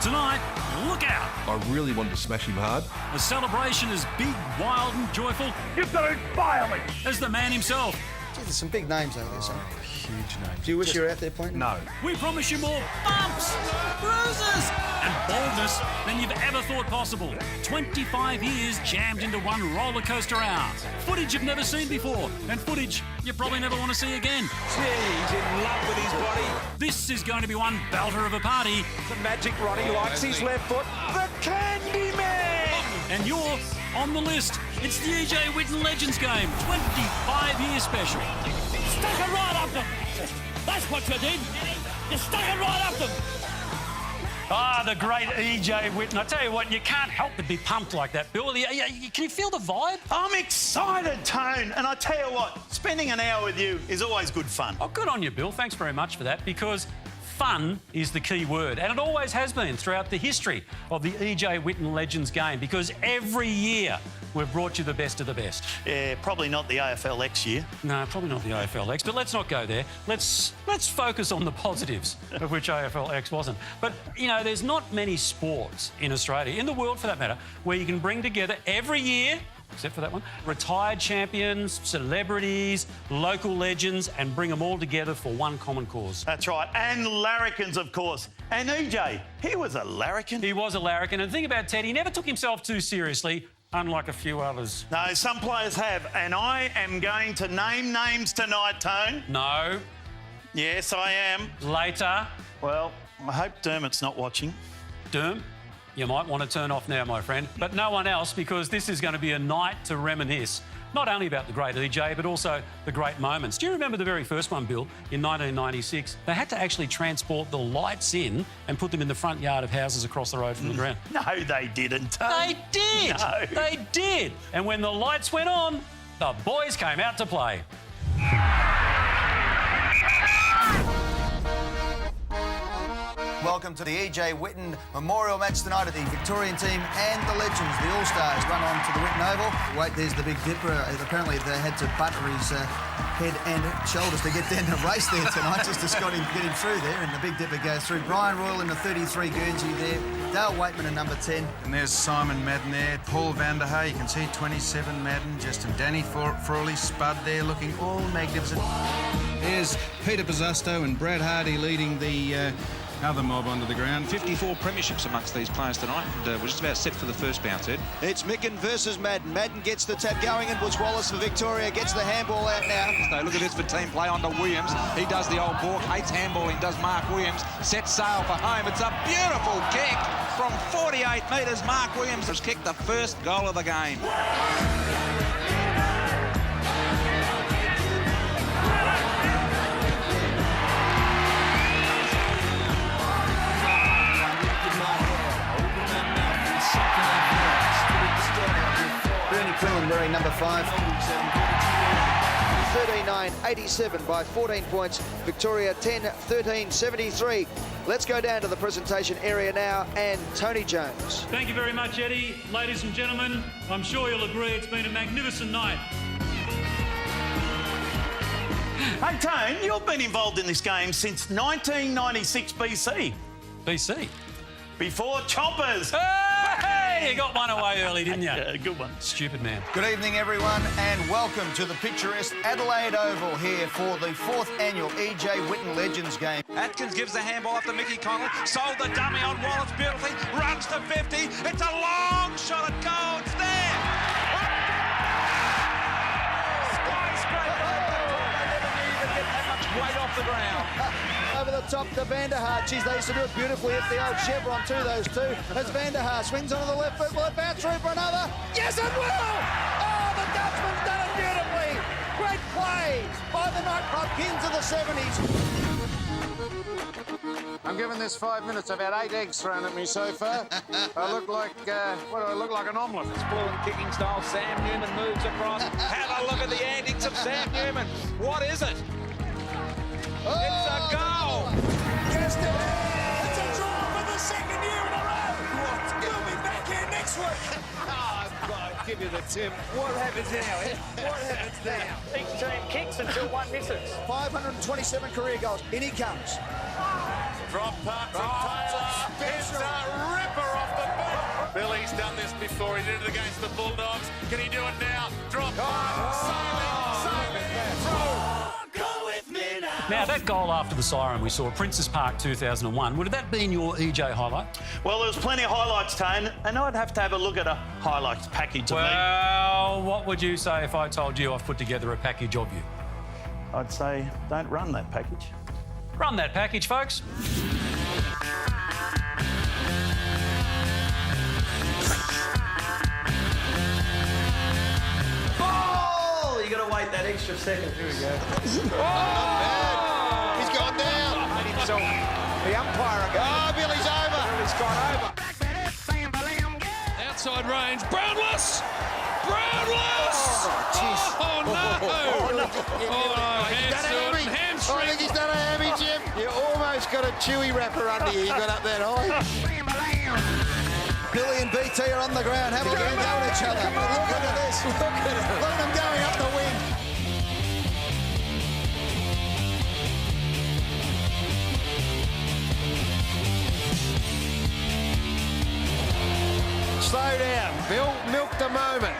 Tonight, look out. I really wanted to smash him hard. The celebration is big, wild and joyful. You've got to inspire me. As the man himself. Gee, there's some big names over there, son. Huge names. Do you wish you were out there playing? No. We promise you more bumps, bruises and boldness than you've ever thought possible. 25 years jammed into one roller coaster hour. Footage you've never seen before and footage you probably never want to see again. Gee, he's in love with his body. This is going to be one belter of a party. The magic Ronnie likes his left foot. The Candy Man. And you're on the list. It's the E.J. Whitten Legends Game 25-year special. Stuck it right up them. That's what you did. You stuck it right up them. Ah, the great E.J. Whitten. I tell you what, you can't help but be pumped like that, Bill. Can you feel the vibe? I'm excited, Tone. And I tell you what, spending an hour with you is always good fun. Oh, good on you, Bill. Thanks very much for that, because fun is the key word, and it always has been throughout the history of the E.J. Whitten Legends Game, because every year we've brought you the best of the best. Yeah, probably not the AFL X year. No, probably not the AFL X, but let's not go there. Let's focus on the positives, of which AFL X wasn't. But, you know, there's not many sports in Australia, in the world for that matter, where you can bring together every year, except for that one, retired champions, celebrities, local legends, and bring them all together for one common cause. That's right. And larrikins, of course. And EJ, he was a larrikin. He was a larrikin. And the thing about Ted, he never took himself too seriously, unlike a few others. No, some players have. And I am going to name names tonight, Tone. No. Yes, I am. Later. Well, I hope Dermot's not watching. Derm, you might want to turn off now, my friend. But no one else, because this is going to be a night to reminisce, not only about the great EJ, but also the great moments. Do you remember the very first one, Bill, in 1996? They had to actually transport the lights in and put them in the front yard of houses across the road from the ground. No, they didn't. They did! No. They did! And when the lights went on, the boys came out to play. Welcome to the E.J. Whitten Memorial match tonight at the Victorian team and the Legends, the All-Stars, run on to the Whitten Oval. Wait, there's the Big Dipper. Apparently they had to butter his head and shoulders to get down the race there tonight, just to get him through there, and the Big Dipper goes through. Brian Royal in the 33 Guernsey there, Dale Waitman in number 10. And there's Simon Madden there, Paul Vanderhaar, you can see 27 Madden, just and Danny Frawley, Spud there, looking all magnificent. There's Peter Pizzusto and Brad Hardy leading the other mob onto the ground. 54 premierships amongst these players tonight, and we're just about set for the first bounce, Ed. It's Micken versus Madden. Madden gets the tap going, and Butch Wallace for Victoria gets the handball out now. So look at this for team play onto Williams. He does the old balk, hates handballing, does Mark Williams. Sets sail for home. It's a beautiful kick from 48 metres. Mark Williams has kicked the first goal of the game. Quillen wearing number 5. 13-9-87 by 14 points. Victoria 10-13-73. Let's go down to the presentation area now, and Tony Jones. Thank you very much, Eddie. Ladies and gentlemen, I'm sure you'll agree it's been a magnificent night. Hey, Tone, you've been involved in this game since 1996 BC. BC? Before Choppers. Hey! You got one away early, didn't you? Yeah, good one. Stupid man. Good evening, everyone, and welcome to the picturesque Adelaide Oval here for the 4th annual E.J. Whitten Legends Game. Atkins gives the handball up to Mickey Connell. Sold the dummy on Wallace beautifully. Runs to 50. It's a long shot at goal. It's there. Skyscraper. They never knew you could get that much weight off the ground. Over the top to Vanderhaar. Geez, they used to do it beautifully at the old chevron too, those two. As Vanderhaar swings onto the left foot, will it bounce through for another? Yes, it will! Oh, the Dutchman's done it beautifully. Great play by the nightclub kings of the 70s. I'm giving this 5 minutes. I've had 8 eggs thrown at me so far. I look like, what do I look like, an omelette? It's fluent kicking style. Sam Newman moves across. Have a look at the antics of Sam Newman. What is it? Oh, it's a goal! Yes, it is! It's a draw for the second year in a row. What? We'll be back here next week. I'll give you the tip. What happens now, Ed? What happens now? Each team kicks until one misses. 527 career goals. In he comes. Drop punt from Taylor. It's a Billy's done this before. He did it against the Bulldogs. Can he do it now? Drop. Now, that goal after the siren we saw at Princes Park 2001, would that been your EJ highlight? Well, there was plenty of highlights, Tone, and I'd have to have a look at a highlights package of me. Well, what would you say if I told you I've put together a package of you? I'd say don't run that package. Run that package, folks. Oh, you got to wait that extra second. Here we go. He's gone down. Made himself the umpire again. Oh, Billy's over. Billy's gone over. Outside range. Brownless! Brownless! Oh, no! I think he's done a hammy, Jim. You almost got a chewy wrapper under you. You got up that high. Billy and BT are on the ground. Have a look at them go at each other. Look at this. Look at it. Look at them going up the wing. Slow down, Bill. Milk the moment.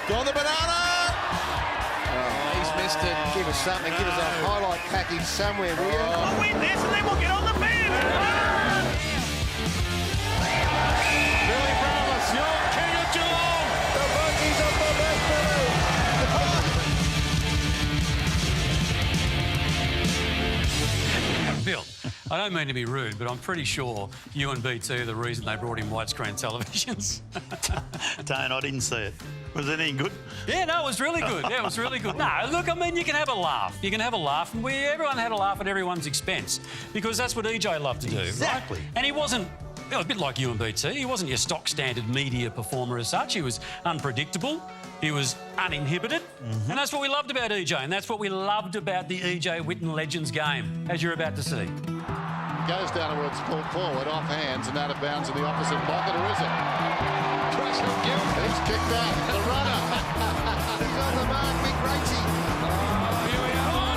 Gone the banana. Oh, he's missed it. Give us something. Give us a highlight package somewhere, will you? I'll win this and then we'll get on the band. Billy Brownless, your king of Geelong. The monkeys on the back, Billy. Bill, I don't mean to be rude, but I'm pretty sure you and BT are the reason they brought in widescreen televisions. Tone, I didn't see it. Was it any good? Yeah, no, it was really good. Yeah, it was really good. No, look, I mean, you can have a laugh. You can have a laugh, and everyone had a laugh at everyone's expense because that's what EJ loved to do. Exactly. Right? And he wasn't, you know, a bit like you and BT, he wasn't your stock standard media performer as such. He was unpredictable. He was uninhibited. And that's what we loved about EJ, and that's what we loved about the EJ Whitten Legends game, as you're about to see. Goes down towards pulled forward, off hands and out of bounds in the opposite pocket, or is it? Pressure Gill. He's kicked out. The runner. He's on the mark, Big Gracie. Here we are.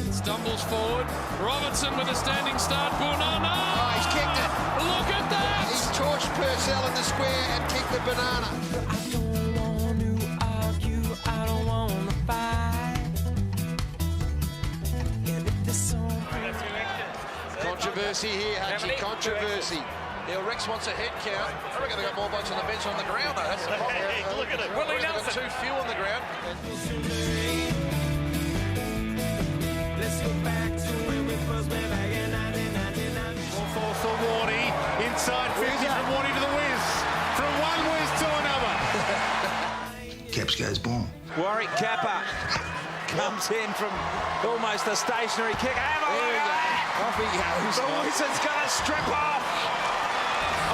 Stumbles forward. Robertson with a standing start. Banana. Oh, he's kicked it. Look at that. He's torched Purcell in the square and kicked the banana. Controversy here, Hutchie. Controversy. Rex wants a head count. I reckon they got more blokes on the bench on the ground, though. That's the problem. Hey, look at it. Willie Nelson. Got too few on the ground. Let's go back to when we first met back in 1999. Force for Warney. Inside 50 from Warney to the whiz. From one whiz to another. Caps goes boom. Warwick Kappa comes in from almost a stationary kick. Have a look at that. Off he goes. The wizard's going to strip off.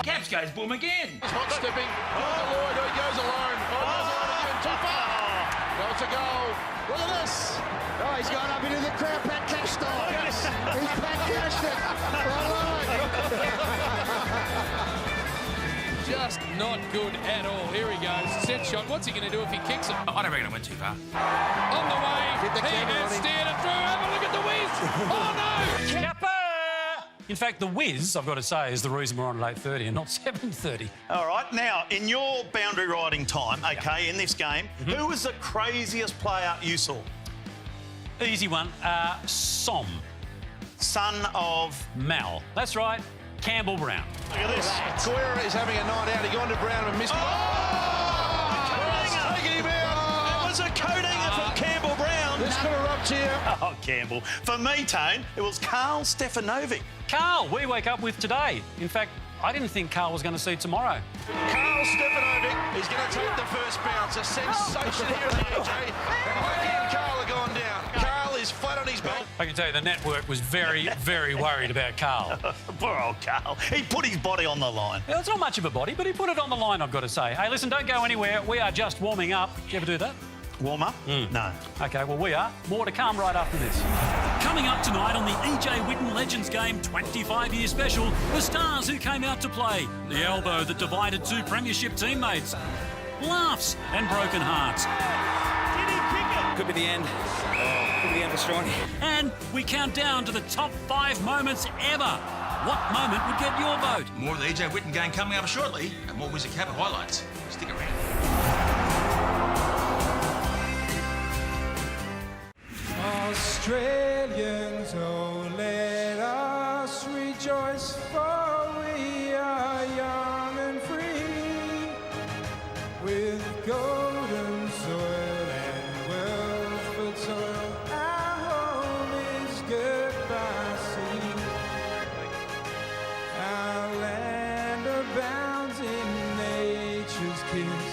Caps goes boom again. Hot stepping. Lloyd, he goes alone. Again, too far. Well, it's a goal. Look at this. Oh, he's gone up into the crowd. Pat Cash style. He's Pat Cashed it. Just not good at all. Here he goes. Set shot. What's he going to do if he kicks it? I don't reckon it went too far. On the way. Hit the He camera has on him. steered it through. Have a look at the whiz. Oh, no. In fact, the whiz, I've got to say, is the reason we're on at 8:30 and not 7:30. All right, now, in your boundary riding time, OK, in this game, who was the craziest player you saw? Easy one. Som. Son of... Mal. That's right. Campbell Brown. Look at this. Guerra is having a night out. He gone to Brown and missed it. Taking him out. It was a Codinger from Campbell Brown. This could have robbed here. Oh, Campbell. For me, Tone, it was Carl Stefanovic. Carl, we wake up with today. In fact, I didn't think Carl was going to see tomorrow. Carl Stefanovic is going to take the first bounce. A sensation here at the AJ. Hockey and Carl are gone down. Carl is flat on his back. I can tell you the network was very, very worried about Carl. Poor old Carl. He put his body on the line. Well, it's not much of a body, but he put it on the line, I've got to say. Hey, listen, don't go anywhere. We are just warming up. Did you ever do that? Warm up? No. OK, well, we are. More to come right after this. Coming up tonight on the EJ Whitten Legends Game 25-year special, the stars who came out to play, the elbow that divided two premiership teammates, laughs and broken hearts. Could be the end. Put me in for Strawny. And we count down to the top 5 moments ever. What moment would get your vote? More of the AJ Whitten game coming up shortly, and more Wizard Kappa highlights. Stick around. Australians, oh, let us rejoice, for we are young and free, with golden soil and wealth for toil. Our home is goodbye sea. Our land abounds in nature's kiss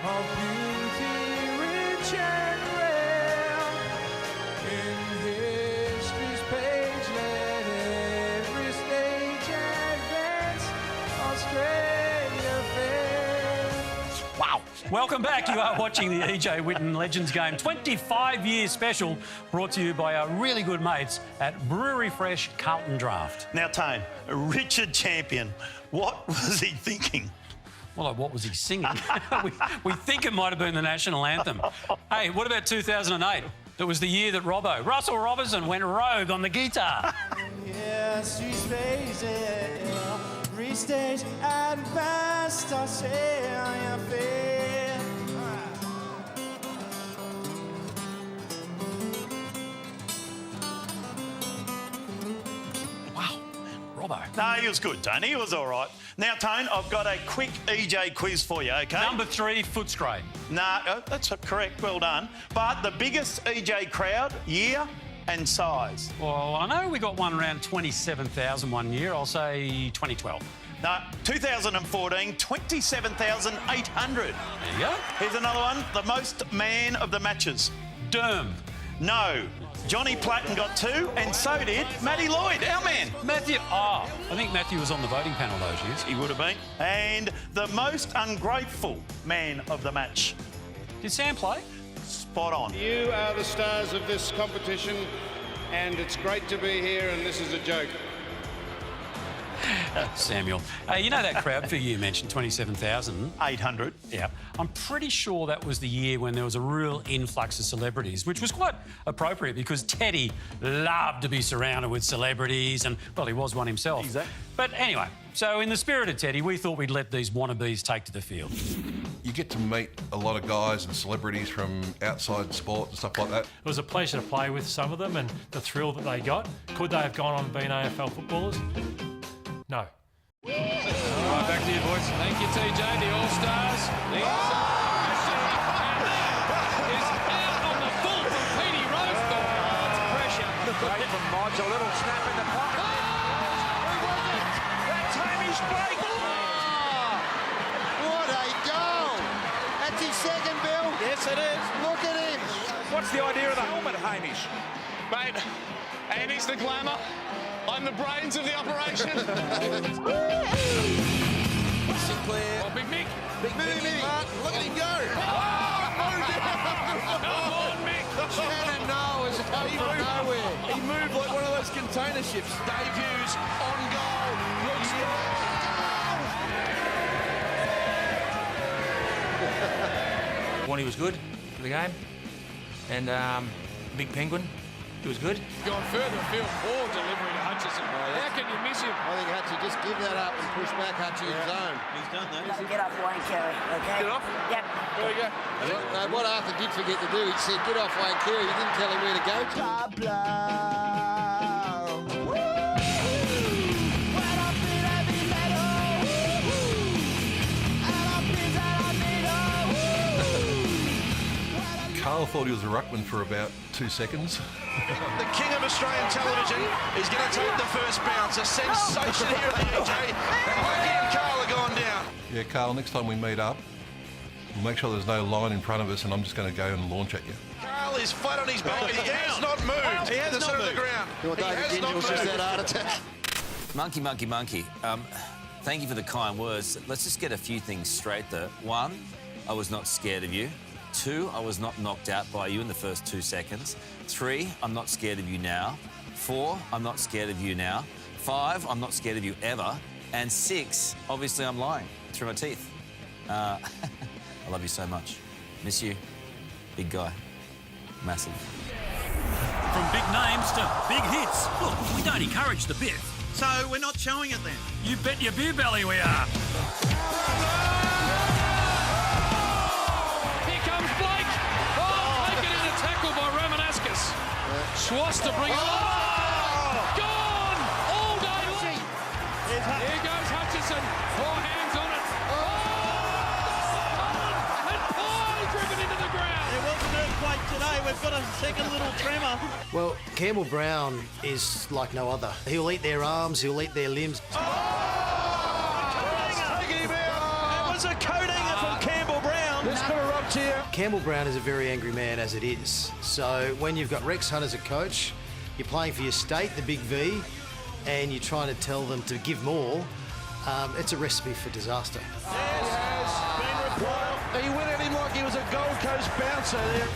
of beauty rich and rare. In history's page, let every stage advance. Australia fair. Wow. Welcome back. You are watching the EJ Whitten Legends Game 25 year special, brought to you by our really good mates at Brewery Fresh Carlton Draft. Now, Tone, Richard Champion, what was he thinking? Well, like, what was he singing? we think it might have been the national anthem. Hey, what about 2008? That was the year that Russell Robertson went rogue on the guitar. Yes, we space it. Restage and fast, I say I am fair. Wow, Robbo. No, he was good, Tony. He was all right. Now, Tone, I've got a quick EJ quiz for you, OK? Number 3, Footscray. Nah, that's correct. Well done. But the biggest EJ crowd, year and size. Well, I know we got one around 27,000 one year. I'll say 2012. No, 2014, 27,800. There you go. Here's another one. The most man of the matches. Derm. No. Johnny Platten got 2, and so did Matty Lloyd, our man. Matthew. Oh, I think Matthew was on the voting panel those years. He would have been. And the most ungrateful man of the match. Did Sam play? Spot on. You are the stars of this competition, and it's great to be here, and this is a joke. Samuel. Hey, you know that crowd figure you mentioned, 27,000? 800. Yeah. I'm pretty sure that was the year when there was a real influx of celebrities, which was quite appropriate because Teddy loved to be surrounded with celebrities and, well, he was one himself. Exactly. But anyway, so in the spirit of Teddy, we thought we'd let these wannabes take to the field. You get to meet a lot of guys and celebrities from outside sport and stuff like that. It was a pleasure to play with some of them and the thrill that they got. Could they have gone on and been AFL footballers? No. All right, back to you, boys. Thank you, TJ. The All-Stars. The answer is out on the full from Petey Rosethorpe. Oh, it's pressure. Great from Modge. A little snap in the pocket. That's Hamish Blake. What a goal! That's his second, Bill. Yes, it is. Look at him. What's the idea of the helmet, Hamish? Mate, Andy's the glamour. I'm the brains of the operation. Sinclair. Oh, Big Mick. Big Mick. Look at him go. Come on, Mick. Shannon Noah has come from nowhere. He moved like one of those container ships. Dave Hughes on goal. Looks Warnie was good for the game. And Big Penguin, he was good. Gone further afield. Poor delivery to Hutchison. How can you miss him? I think Hutchie, just give that up and push back Hutchie in zone. He's done that. Get off Wayne Carey, okay? Get off? Yep. There we go. What Arthur did forget to do, he said, get off Wayne Carey. He didn't tell him where to go to. Carl thought he was a ruckman for about 2 seconds. The king of Australian television is going to take the first bounce. A sensation here at the AJ. Mikey and Carl are going down. Yeah, Carl, next time we meet up, we'll make sure there's no line in front of us and I'm just going to go and launch at you. Carl is flat on his back and he has not moved. He has not moved. The ground. Your David Ginger was just that heart attack. Monkey, monkey, monkey. Thank you for the kind words. Let's just get a few things straight though. 1, I was not scared of you. 2, I was not knocked out by you in the first 2 seconds. 3, I'm not scared of you now. 4, I'm not scared of you now. 5, I'm not scared of you ever. And 6, obviously I'm lying through my teeth. I love you so much. Miss you. Big guy. Massive. From big names to big hits. Look, we don't encourage the biff. So we're not showing it then? You bet your beer belly we are. Here comes Blake. Oh, taken in a tackle by Romanascus. Schwartz to bring it on. Gone all day long. Here goes Hutchison. 4 hands on it. And Pye driven into the ground. There was an earthquake today. We've got a second little tremor. Well, Campbell Brown is like no other. He'll eat their arms, he'll eat their limbs. It was a coating from Campbell Brown. This could have robbed here. Campbell Brown is a very angry man as it is. So when you've got Rex Hunt as a coach, you're playing for your state, the big V, and you're trying to tell them to give more, it's a recipe for disaster. He went at him like he was a Gold Coast bouncer there.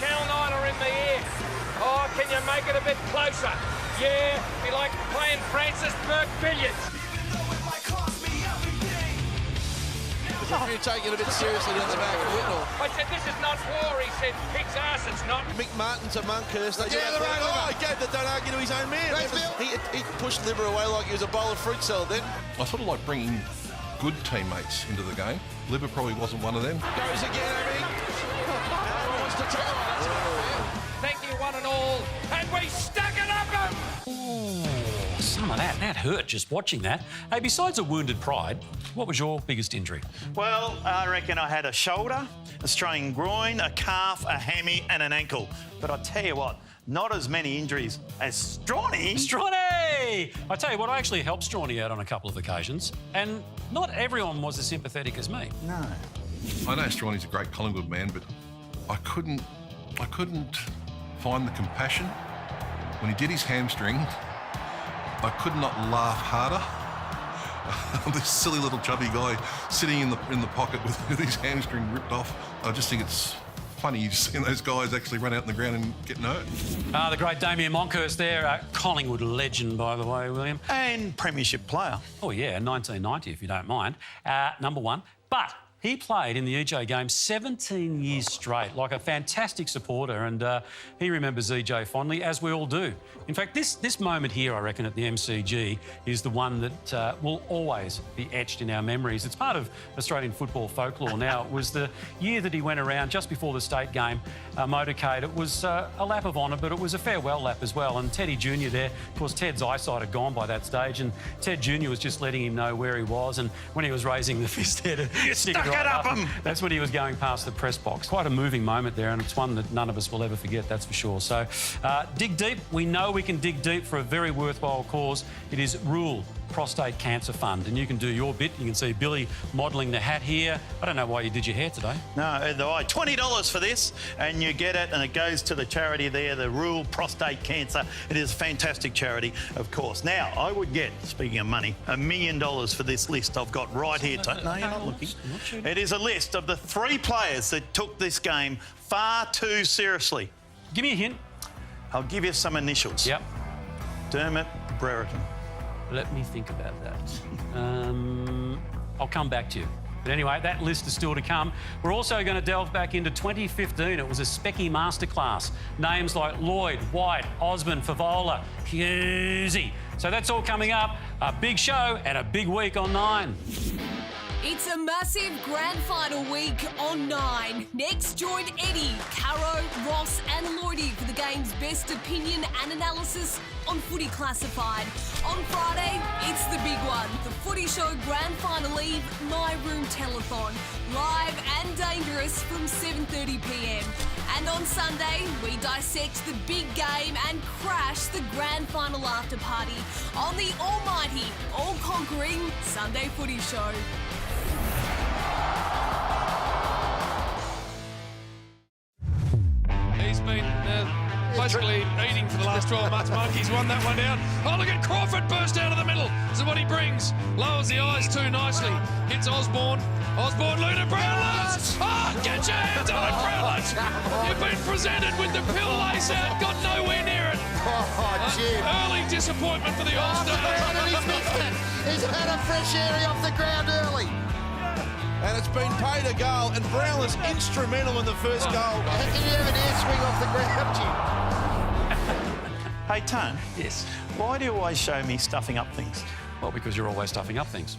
Channel 9 are in the air. Oh, can you make it a bit closer? Yeah, be like playing Francis Burke billiards. If you take it a bit seriously down the back of Whitten. I said, this is not war. He said, kicks ass, it's not. Mick Martin to Monkhurst. He gave the don't argue to his own man. He pushed Libba away like he was a bowl of fruit salad then. I sort of like bringing good teammates into the game. Libba probably wasn't one of them. Goes again, Abby. Wants to take Thank you, one and all. And we stuck it up him. Oh, some of that hurt just watching that. Hey, besides a wounded pride, what was your biggest injury? Well, I reckon I had a shoulder, a strained groin, a calf, a hammy and an ankle. But I tell you what, not as many injuries as Strawny. Strawny! I tell you what, I actually helped Strawny out on a couple of occasions, and not everyone was as sympathetic as me. No. I know Strawny's a great Collingwood man, but I couldn't find the compassion. When he did his hamstring, I could not laugh harder. This silly little chubby guy sitting in the pocket with his hamstring ripped off. I just think it's funny just seeing those guys actually run out in the ground and get hurt. The great Damien Monkhurst there, a Collingwood legend, by the way, William. And premiership player. Oh, yeah, 1990, if you don't mind. Number one. But he played in the EJ game 17 years straight, like a fantastic supporter, and he remembers EJ fondly, as we all do. In fact, this moment here, I reckon, at the MCG is the one that will always be etched in our memories. It's part of Australian football folklore now. It was the year that he went around just before the state game, motorcade. It was a lap of honour, but it was a farewell lap as well. And Teddy Jr. there, of course, Ted's eyesight had gone by that stage, and Ted Jr. was just letting him know where he was. And when he was raising the fist there to stick it right up him, that's when he was going past the press box. Quite a moving moment there, and it's one that none of us will ever forget, that's for sure. So dig deep. We know we can dig deep for a very worthwhile cause. It is Rule Prostate Cancer Fund, and you can do your bit. You can see Billy modelling the hat here. I don't know why you did your hair today. No, either way. $20 for this, and you get it, and it goes to the charity there, the Rule Prostate Cancer. It is a fantastic charity, of course. Now, I would get, speaking of money, $1 million for this list I've got right here. No, you're not looking. It is a list of the 3 players that took this game far too seriously. Give me a hint. I'll give you some initials. Yep. Dermot Brereton. Let me think about that. I'll come back to you. But anyway, that list is still to come. We're also going to delve back into 2015. It was a Specky masterclass. Names like Lloyd, White, Osmond, Favola, Husey. So that's all coming up. A big show and a big week on 9. It's a massive grand final week on 9. Next, join Eddie, Caro, Ross and Lloydie for the game's best opinion and analysis on Footy Classified. On Friday, it's the big one, the Footy Show Grand Final Eve My Room Telethon, live and dangerous from 7:30pm. And on Sunday, we dissect the big game and crash the Grand Final after party on the almighty, all-conquering Sunday Footy Show. He's been basically eating for the last 12 months. Monkey's won that one down. Oh, look at Crawford burst out of the middle. This is what he brings. Lowers the eyes too nicely. Hits Osborne. Osborne, Luna, Brownless. Oh, get your hands on it, Brownless. You've been presented with the pill lace out. Got nowhere near it. Jim. Early disappointment for the All-Stars. He's had a fresh area off the ground early. And and it's been paid a goal, and Brownless instrumental in the first goal. How can you have an air swing off the ground, Jim? Hey, Tone. Yes. Why do you always show me stuffing up things? Well, because you're always stuffing up things.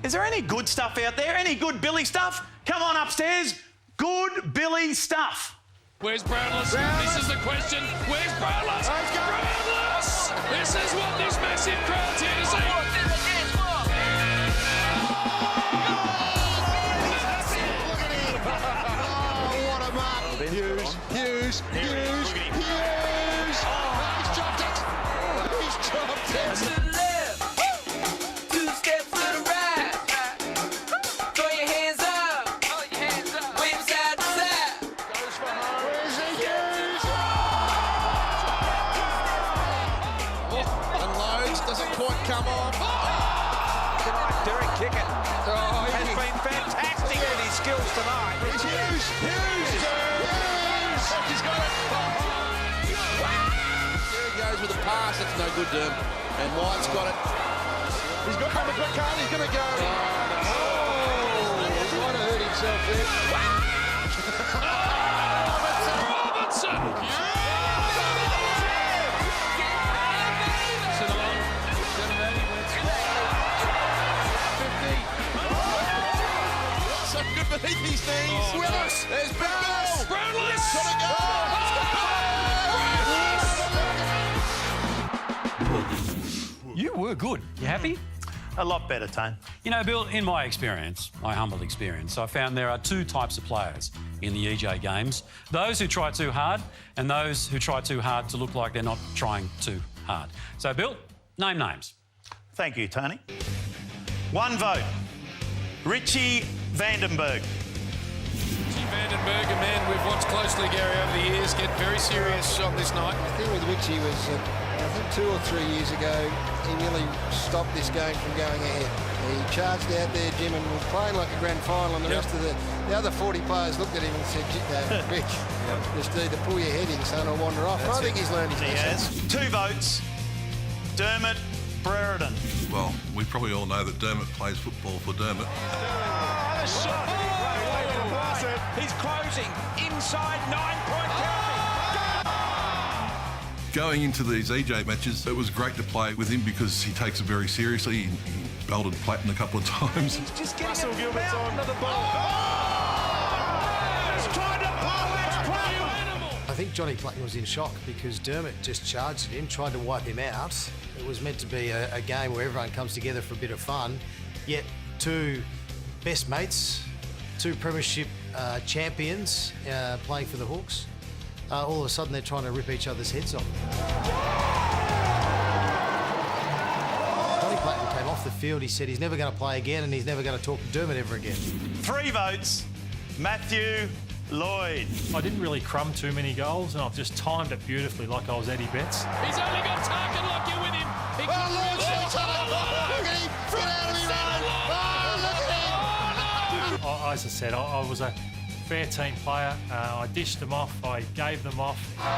Is there any good stuff out there? Any good Billy stuff? Come on upstairs. Good Billy stuff. Where's Brownless? This is the question. Where's Brownless? Brownless! This is what this massive crowd's here to see. What a mark. Hughes. He's dropped it. He's dropped it. To the left, 2 steps to the right. Throw your hands up, wave side to side. Where's the Hughes? Unloads, doesn't quite come off. Tonight, Derek Kickett has been fantastic with his skills tonight. It's Hughes. He's got it. There he goes with a pass. That's no good, Derm. And White's got it. He's got number McCann. He's going to go. He's going to hurt himself there. Robertson! So good beneath his knees. Willis. There's Brownless. Brownless! Gotta go. You were good. You happy? A lot better, Tone. You know, Bill, in my experience, my humble experience, I found there are 2 types of players in the EJ games. Those who try too hard and those who try too hard to look like they're not trying too hard. So, Bill, name names. Thank you, Tony. 1 vote. Richie Vandenberg. Richie Vandenberg, a man we've watched closely, Gary, over the years, get very serious on this night. The thing with Richie was, I think 2 or 3 years ago, he nearly stopped this game from going ahead. He charged out there, Jim, and was playing like a grand final, and the rest of the other 40 players looked at him and said, Rick, just either pull your head in, son, or wander off. I think he's learned his lesson. 2 votes. Dermot Brereton. Well, we probably all know that Dermot plays football for Dermot. He's closing inside 9-point penalty. Going into these EJ matches, it was great to play with him because he takes it very seriously. He belted Platten a couple of times. He's just getting Russell Gilbert's on the ball. He's trying to I think Johnny Platten was in shock because Dermot just charged at him, tried to wipe him out. It was meant to be a game where everyone comes together for a bit of fun, yet 2 best mates, 2 premiership champions playing for the Hawks. All of a sudden they're trying to rip each other's heads off. Johnny Platten came off the field, he said he's never going to play again and he's never going to talk to Dermot ever again. 3 votes. Matthew Lloyd. I didn't really crumb too many goals and I've just timed it beautifully like I was Eddie Betts. He's only got Tarkin Lockyer with him. He Look at him. Get out of me, Ryan. Look at him. As I said, I was a fair team player. I dished them off, I gave them off. I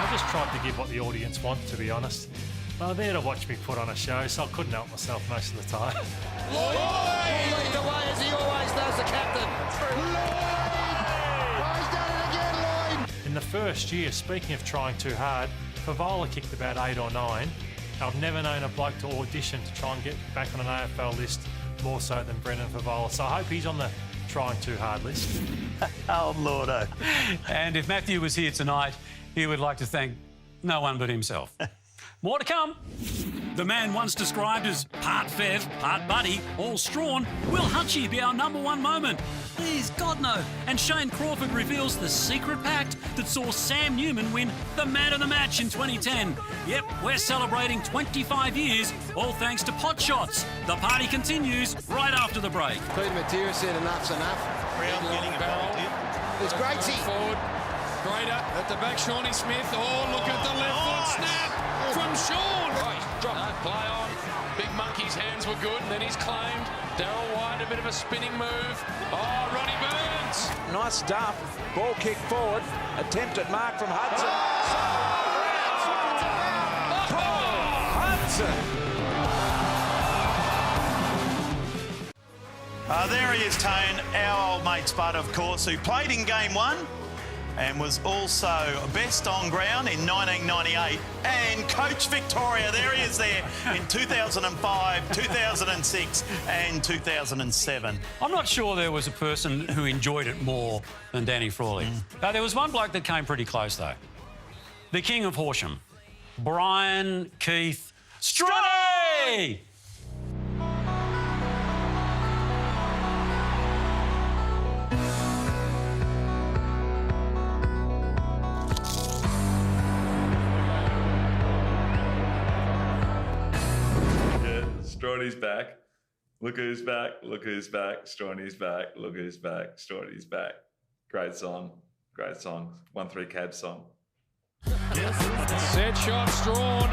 just tried to give what the audience want, to be honest. They were there to watch me put on a show, so I couldn't help myself most of the time. Lloyd lead the way as he always does, the captain. Lloyd! He's done it again, Lloyd! In the first year, speaking of trying too hard, Favola kicked about 8 or 9. I've never known a bloke to audition to try and get back on an AFL list more so than Brendan Favola. So I hope he's on the trying too hard list. Oh, Lordo. And if Matthew was here tonight, he would like to thank no one but himself. More to come. The man once described as part Fev, part Buddy, all strawn, will Hutchie be our #1 moment? Please, God no. And Shane Crawford reveals the secret pact that saw Sam Newman win the Man of the Match in 2010. Yep, we're celebrating 25 years, all thanks to Pot Shots. The party continues right after the break. Peter Matera said enough's enough. Brown getting a penalty. It's Gracie. Forward. Grader at the back, Shawnee Smith. Oh, look at the left foot snap from Sean. Right, drop play on. Big Monkey's hands were good, and then he's claimed. Darryl White, a bit of a spinning move. Oh, Ronnie Burns. Nice stuff. Ball kick forward. Attempt at mark from Hudson. Hudson. There he is, Tone, our old mate Spud, of course, who played in Game 1 and was also best on ground in 1998 and coached Victoria. There he is there in 2005, 2006 and 2007. I'm not sure there was a person who enjoyed it more than Danny Frawley. Now, there was one bloke that came pretty close, though. The King of Horsham, Brian Keith Stroney! Stroney's back. Look who's back. Look who's back. Stroney's back. Look who's back. Stroney's back. Great song. Great song. 1-3 cab song. Set shot, Strawn.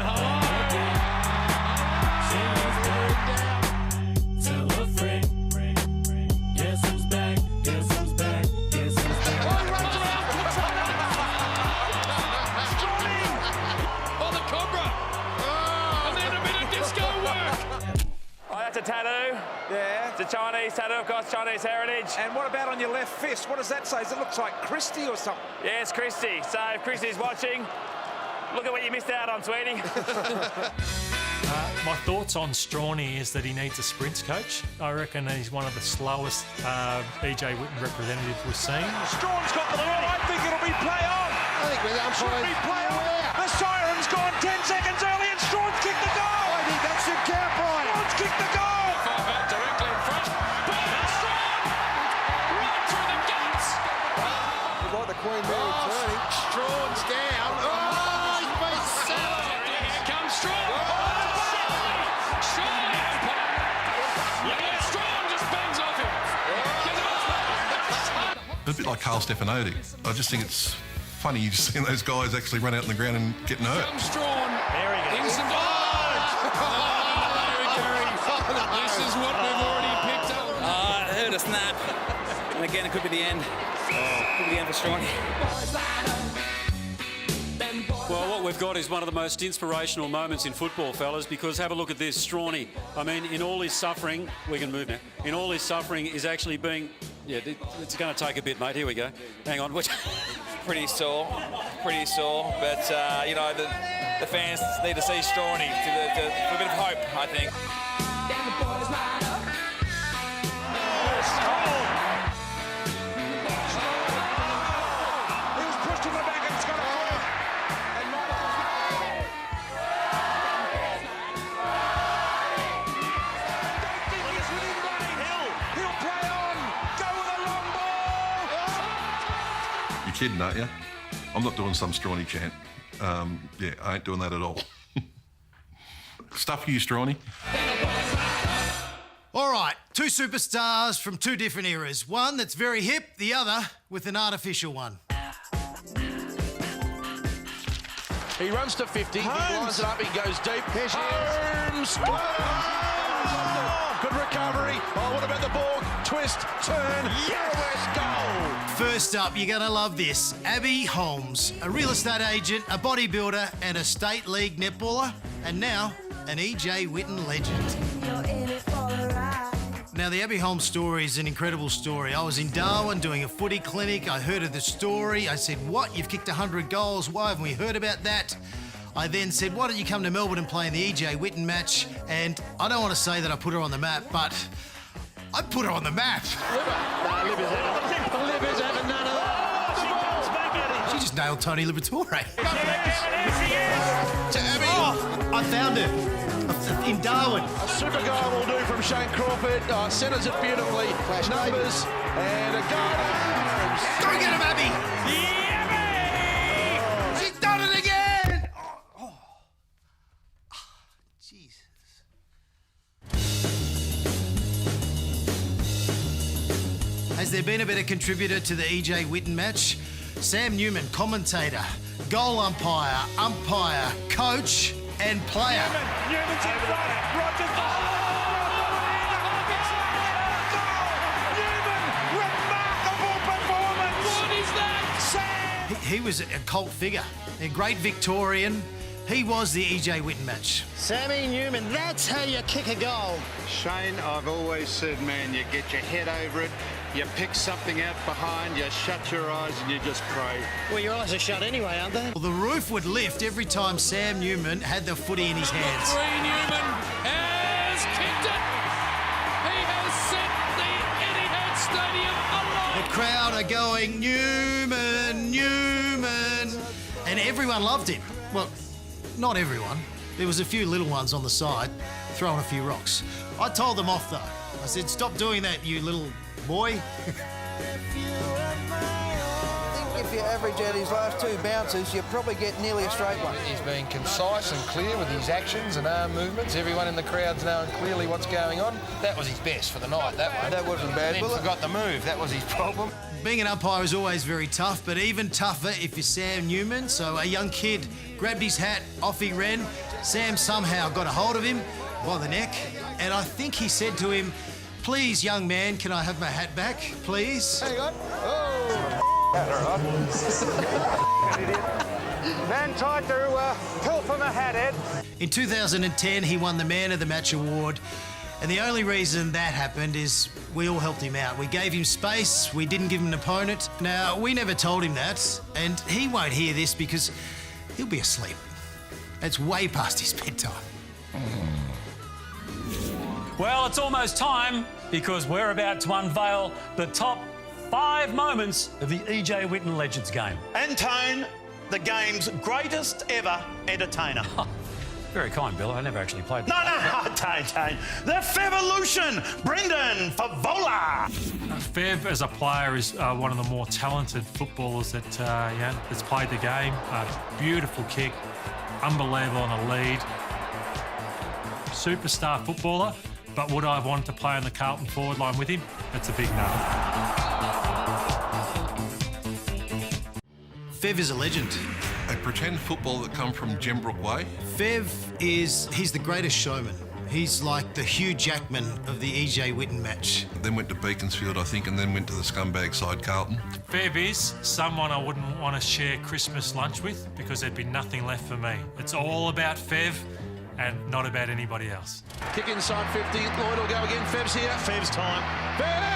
Tell a friend. Guess who's back? Guess who's back? Guess who's back? Oh, he runs around. Stroney on the Cobra. And then a bit of disco work. Oh, that's a tattoo. Yeah. It's a Chinese tattoo, of course, Chinese heritage. And what about on your left fist? What does that say? Does it look like Christie or something? Yeah, it's Christie. So if Christie's watching, look at what you missed out on, sweetie. My thoughts on Stroney is that he needs a sprints coach. I reckon he's one of the slowest EJ Whitten representatives we've seen. Strawn's got the ball. I think it'll be play on. I think we're Should be play on. The siren's gone 10 seconds early and Strawn's kicked the goal. I think that should count, Brian. Strawn's kicked the goal. Directly in front. Bernard Strawn! Right through the guts! We've got the Queen Mary turning. Strawn's down. Oh, he's been sacked. Here comes Strawn. Strawn! Yeah, Strawn just bangs off him. A bit like Carl Stefanodi. I just think it's funny you just seeing those guys actually run out in the ground and getting hurt. Comes Strawn. There he goes. In some This is what we've already picked up. I heard a snap. And again, it could be the end. Could be the end for Stroney. Well, what we've got is one of the most inspirational moments in football, fellas, because have a look at this. Stroney, I mean, in all his suffering, we can move now, in all his suffering is actually being, yeah, it's going to take a bit, mate. Here we go. Hang on. Pretty sore. But, you know, the fans need to see Stroney for a bit of hope, I think. He was pushed to the back and it's got a through. He'll play on. Go with a long ball. You're kidding, aren't you? I'm not doing some Stroney chant. Yeah, I ain't doing that at all. Stuff you, Stroney. All right, two superstars from two different eras. One that's very hip, the other with an artificial one. He runs to 50. He lines it up. He goes deep. Holmes. Good recovery. Oh, what about the ball? Twist, turn. Yes, goal. First up, you're going to love this. Abby Holmes, a real estate agent, a bodybuilder and a state league netballer, and now an EJ Whitten legend. Now, the Abby Holmes story is an incredible story. I was in Darwin doing a footy clinic. I heard of the story. I said, what? You've kicked 100 goals. Why haven't we heard about that? I then said, why don't you come to Melbourne and play in the EJ Whitten match? And I don't want to say that I put her on the map, but I put her on the map. Libby's having none of that. She just nailed Tony Liberatore. To Abby. Oh, I found her in Darwin. A super goal will do from Shane Crawford. Centres it beautifully. Flash numbers. And a goal. Go get him, Abby. Abby! She's done it again. Jesus. Has there been a better contributor to the EJ Whitten match? Sam Newman, commentator, goal umpire, coach, and player. Newman's in front. Rogers. Remarkable performance. What is that? Sam. He was a cult figure, a great Victorian, He was the EJ Whitten match. Sammy Newman, that's how you kick a goal. Shane, I've always said, man, you get your head over it, you pick something out behind, you shut your eyes and you just pray. Well, your eyes are shut anyway, aren't they? Well, the roof would lift every time Sam Newman had the footy in his hands. Newman has kicked it. He has set the Etihad Stadium alive. The crowd are going, Newman, Newman. And everyone loved him. Well, not everyone. There was a few little ones on the side throwing a few rocks. I told them off, though. I said, stop doing that, you little boy. I think if you average out his last two bounces, you probably get nearly a straight one. He's being concise and clear with his actions and arm movements. Everyone in the crowd's knowing clearly what's going on. That was his best for the night, that one. That wasn't bad, Then forgot the move. That was his problem. Being an umpire is always very tough, but even tougher if you're Sam Newman. So a young kid grabbed his hat, off he ran. Sam somehow got a hold of him by the neck, and I think he said to him, please, young man, can I have my hat back, please? Hang on. Oh! Man tried to pull from a hat, Ed. In 2010, he won the Man of the Match award. And the only reason that happened is we all helped him out. We gave him space, we didn't give him an opponent. Now, we never told him that, and he won't hear this because he'll be asleep. It's way past his bedtime. Well, it's almost time because we're about to unveil the top 5 moments of the EJ Whitten Legends game. Antone, the game's greatest ever entertainer. Very kind, Bill. I never actually played. No, Tane. The Fevolution, Brendan Favola. Fev, as a player, is one of the more talented footballers that's played the game. Beautiful kick, unbelievable on a lead. Superstar footballer, but would I have wanted to play on the Carlton forward line with him? That's a big no. Fev is a legend. A pretend footballer that come from Gembrook Way. He's the greatest showman. He's like the Hugh Jackman of the EJ Whitten match. Then went to Beaconsfield, I think, and then went to the scumbag side, Carlton. Fev is someone I wouldn't want to share Christmas lunch with because there'd be nothing left for me. It's all about Fev and not about anybody else. Kick inside 50. Lloyd will go again. Fev's here. Fev's time. Fev!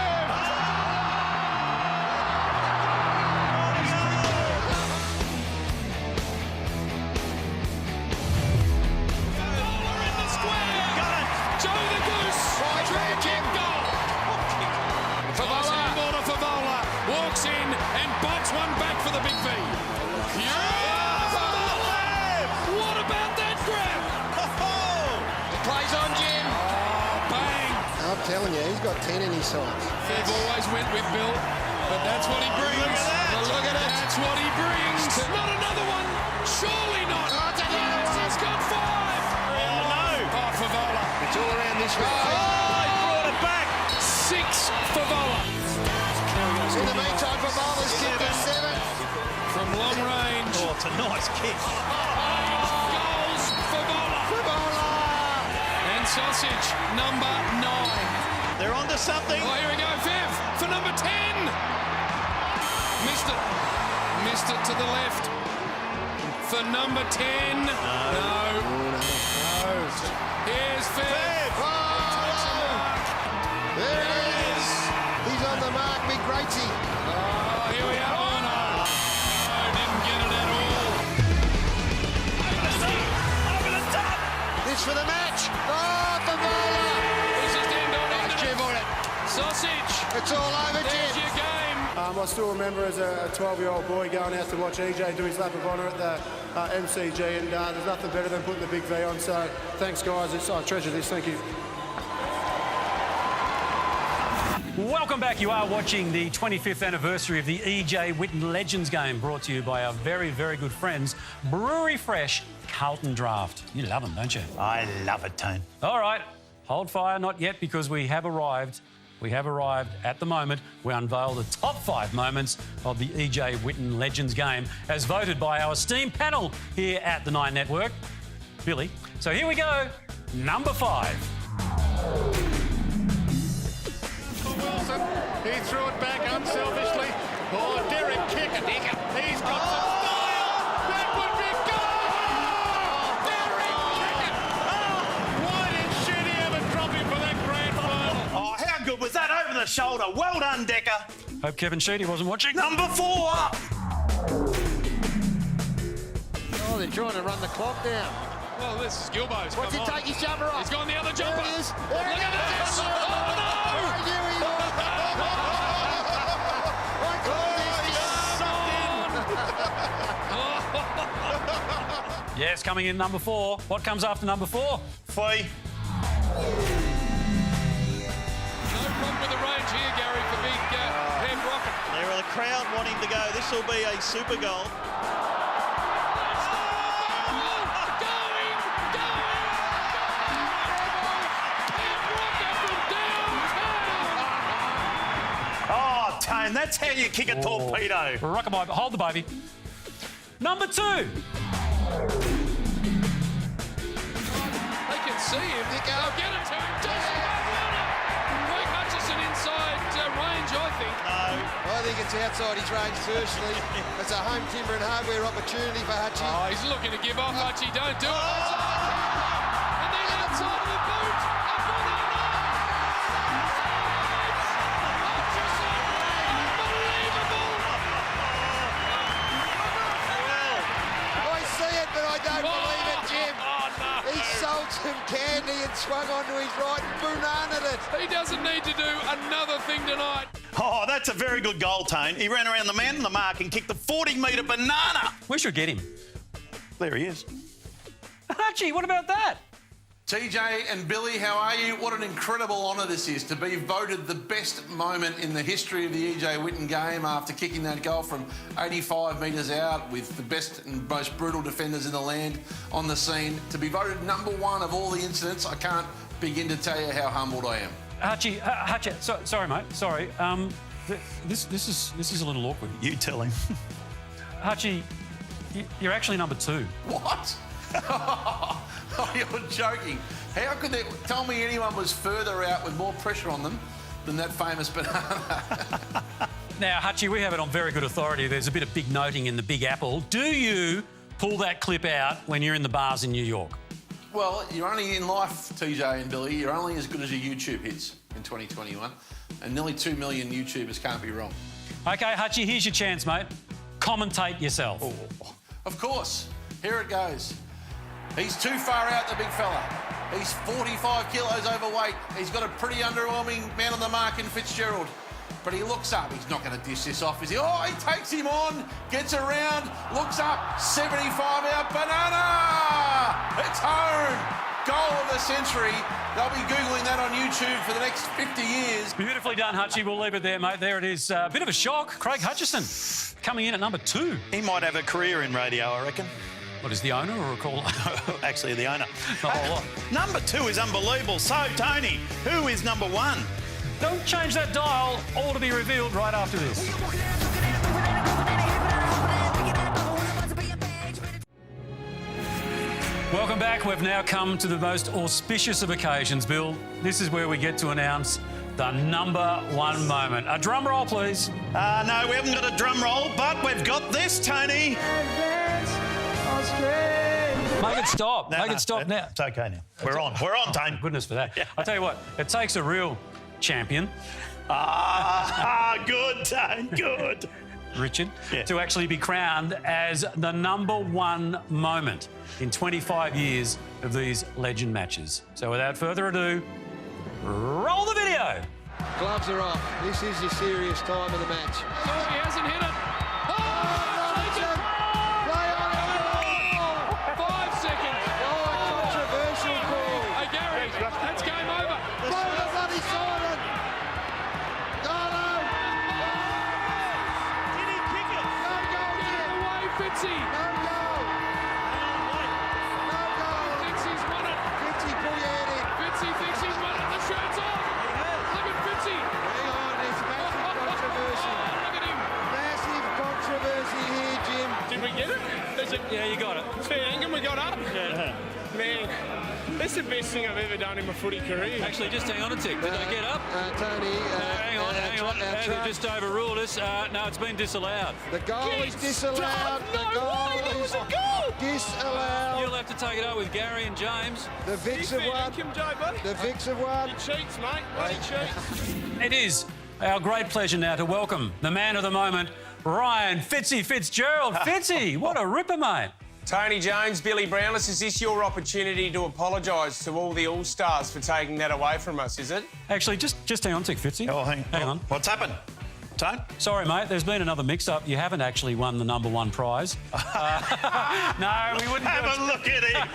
Walks in and bots one back for the big V. What about that grab? Plays on Jim. Bang. I'm telling you, he's got 10 in his sights. Fev always went with Bill, but that's what he brings. Look at that. Look at it. That's what he brings. Not another one. Surely not. Yes, he's got 5. Oh, no. Oh, Favola. It's all around this way. Oh, he brought it back. 6 Favola. In the meantime, Favola's kicked at 7. From long range. Oh, it's a nice kick. Goals, Favola. And Sausage, number 9. They're onto something. Oh, here we go, Fev, for number 10. Missed it. Missed it to the left. For number 10. No. Here's Fev. Takes a mark. There it is. He's on the mark, big Greatsy. Oh, here we are. Oh, no. Didn't get it at all. Over the top. This for the match. Oh, Favola. He's just end on it. Jim on it. Sausage. It's all over, There's Jim. your game. I still remember as a 12-year-old boy going out to watch EJ do his lap of honour at the MCG, and there's nothing better than putting the big V on. So thanks, guys. I treasure this. Thank you. Welcome back. You are watching the 25th anniversary of the EJ Whitten Legends game, brought to you by our very, very good friends, Brewery Fresh Carlton Draft. You love them, don't you? I love it, Tone. All right, hold fire, not yet, because we have arrived. We have arrived at the moment. We unveil the top 5 moments of the EJ Whitten Legends game, as voted by our esteemed panel here at the 9 Network. Billy. So here we go. Number 5. Wilson, he threw it back unselfishly. Oh, Derek kick it. He's got some style. That would be goal! the shoulder. Well done, Decker. Hope Kevin Sheedy wasn't watching. Number 4. Oh, they're trying to run the clock down. Well, this is Gilbo's. What's he take his jumper off? He's gone the other jumper. There it is. Look at this. Oh, no. Yes, coming in number 4. What comes after number 4? Fee. No problem with the range here, Gary, for big head rocket. There are the crowd wanting to go. This will be a super goal. Oh, Tone, that's how you kick a torpedo. Rockabye, hold the baby. Number 2. They can see him. They'll get it to him. Craig Hutchison inside range, I think. No. I think it's outside his range, personally. It's a home timber and hardware opportunity for Hutchie. Oh, he's looking to give off, Hutchie. Don't do it. And then outside of the boot. I see it, but I don't believe it, Jim. He sold some candy and swung onto his right and bananaed it. He doesn't need to do another thing tonight. Oh, that's a very good goal, Tone. He ran around the man in the mark and kicked the 40-metre banana. We should get him. There he is. Archie, what about that? TJ and Billy, how are you? What an incredible honour this is to be voted the best moment in the history of the EJ Whitten game after kicking that goal from 85 metres out with the best and most brutal defenders in the land on the scene. To be voted number 1 of all the incidents, I can't begin to tell you how humbled I am. Archie, sorry, mate. Sorry. This is a little awkward. You tell him. Archie, you're actually number 2. What? Oh, you're joking. How could they tell me anyone was further out with more pressure on them than that famous banana? Now, Hutchie, we have it on very good authority. There's a bit of big noting in the Big Apple. Do you pull that clip out when you're in the bars in New York? Well, you're only in life, TJ and Billy. You're only as good as your YouTube hits in 2021. And nearly 2 million YouTubers can't be wrong. OK, Hutchie, here's your chance, mate. Commentate yourself. Oh, of course. Here it goes. He's too far out, the big fella. He's 45 kilos overweight. He's got a pretty underwhelming man on the mark in Fitzgerald. But he looks up. He's not going to dish this off, is he? Oh, he takes him on, gets around, looks up, 75 out, banana! It's home! Goal of the century. They'll be Googling that on YouTube for the next 50 years. Beautifully done, Hutchie. We'll leave it there, mate. There it is. A bit of a shock. Craig Hutchison coming in at number 2. He might have a career in radio, I reckon. What, is the owner or a caller? Actually, the owner. The whole lot. Number 2 is unbelievable. So, Tony, who is number 1? Don't change that dial. All to be revealed right after this. Welcome back. We've now come to the most auspicious of occasions, Bill. This is where we get to announce the number 1 moment. A drum roll, please. No, we haven't got a drum roll, but we've got this, Tony. Make it stop. Make it stop now. It's OK now. We're on. We're on, Tony. Goodness for that. I tell you what, it takes a real champion. Good, Tone, good. Richard, to actually be crowned as the number 1 moment in 25 years of these legend matches. So without further ado, roll the video. Gloves are off. This is the serious time of the match. Oh, he hasn't hit it. That's game over. Blow the bloody siren. No. Did he kick it? No goal. Get it away, Fitzy. No goal. No goal. Thinks he's won it. Fitzy, pull your head in. Fitzy thinks he's won it. The shirt's off. Look at Fitzy. Hang on, there's massive controversy. Look at him. Massive controversy here, Jim. Did we get it? Yeah, you got it. Fair Ingham, we got up. Yeah. Man, That's the best thing I've ever done in my footy career. Actually, just hang on a tick. Did they get up? Tony. Hang on. They just overruled us. No, it's been disallowed. The goal is disallowed. No way, that was a goal. Disallowed. You'll have to take it up with Gary and James. The Vicks have won. The Vicks have won. He cheats, mate. He cheats. It is our great pleasure now to welcome the man of the moment, Ryan Fitzgerald. Fitzy, what a ripper, mate. Tony Jones, Billy Brownless, is this your opportunity to apologise to all the All-Stars for taking that away from us, is it? Actually, just hang on a tick, Fitzy. Oh, hang on. What's happened? Tone? Sorry, mate, there's been another mix-up. You haven't actually won the #1 prize. No, we wouldn't have a look at him.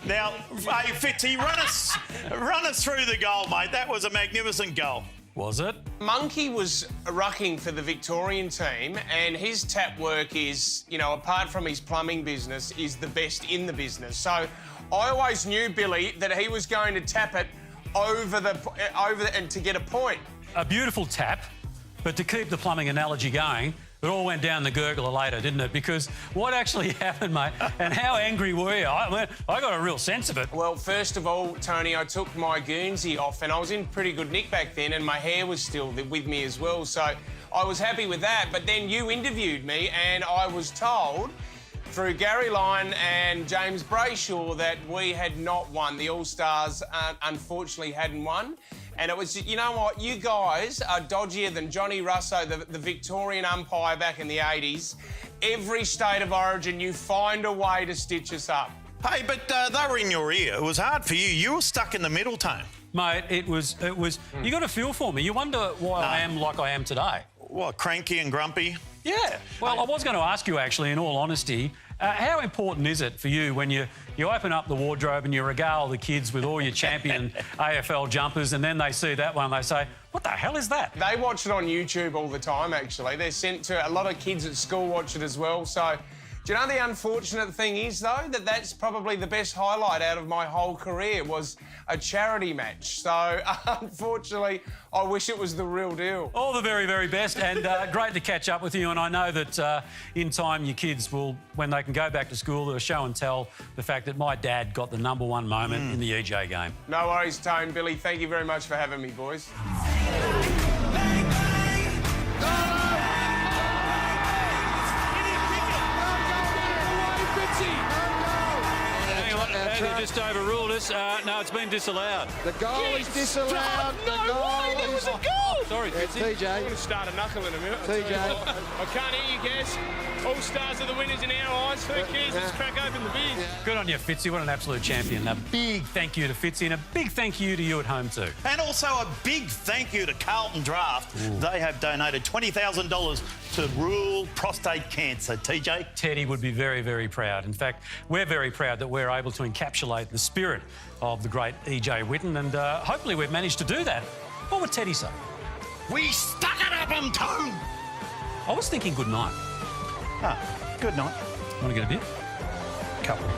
Now, hey, Fitzy, run us through the goal, mate. That was a magnificent goal. Was it? Monkey was rucking for the Victorian team, and his tap work is, you know, apart from his plumbing business, is the best in the business. So I always knew, Billy, that he was going to tap it over and to get a point. A beautiful tap, but to keep the plumbing analogy going, it all went down the gurgler later, didn't it? Because what actually happened, mate, and how angry were you? I got a real sense of it. Well, first of all, Tony, I took my Guernsey off and I was in pretty good nick back then and my hair was still with me as well, so I was happy with that. But then you interviewed me and I was told through Gary Lyon and James Brayshaw that we had not won. The All-Stars, unfortunately, hadn't won. And it was, you know what, you guys are dodgier than Johnny Russo, the Victorian umpire back in the 80s. Every state of origin, you find a way to stitch us up. Hey, but they were in your ear. It was hard for you. You were stuck in the middle, Tone. Mate, it was. You got a feel for me. You wonder why I am like I am today. What, cranky and grumpy? Yeah. Well, I was going to ask you, actually, in all honesty, how important is it for you when you open up the wardrobe and you regale the kids with all your champion AFL jumpers and then they see that one and they say, what the hell is that? They watch it on YouTube all the time, actually. They're sent to... A lot of kids at school watch it as well, so... Do you know the unfortunate thing is, though, that's probably the best highlight out of my whole career was a charity match. So, unfortunately, I wish it was the real deal. All the very, very best, and great to catch up with you. And I know that in time your kids will, when they can go back to school, they'll show and tell the fact that my dad got the #1 moment in the EJ game. No worries, Tone. Billy, thank you very much for having me, boys. They just overruled us. No, it's been disallowed. The goal is disallowed. No way, that was a goal. Sorry, Fitzy. TJ. I'm going to start a knuckle in a minute. TJ. I can't hear you, Gaz. All-Stars are the winners in our eyes. Who cares? Let's crack open the beers. Good on you, Fitzy. What an absolute champion. A big thank you to Fitzy and a big thank you to you at home too. And also a big thank you to Carlton Draft. Ooh. They have donated $20,000 to rural prostate cancer. TJ? Teddy would be very, very proud. In fact, we're very proud that we're able to encapsulate the spirit of the great EJ Whitten, and hopefully we've managed to do that. What would Teddy say? We stuck it up him, Tone! I was thinking good night. Ah, good night. Want to get a bit? Couple.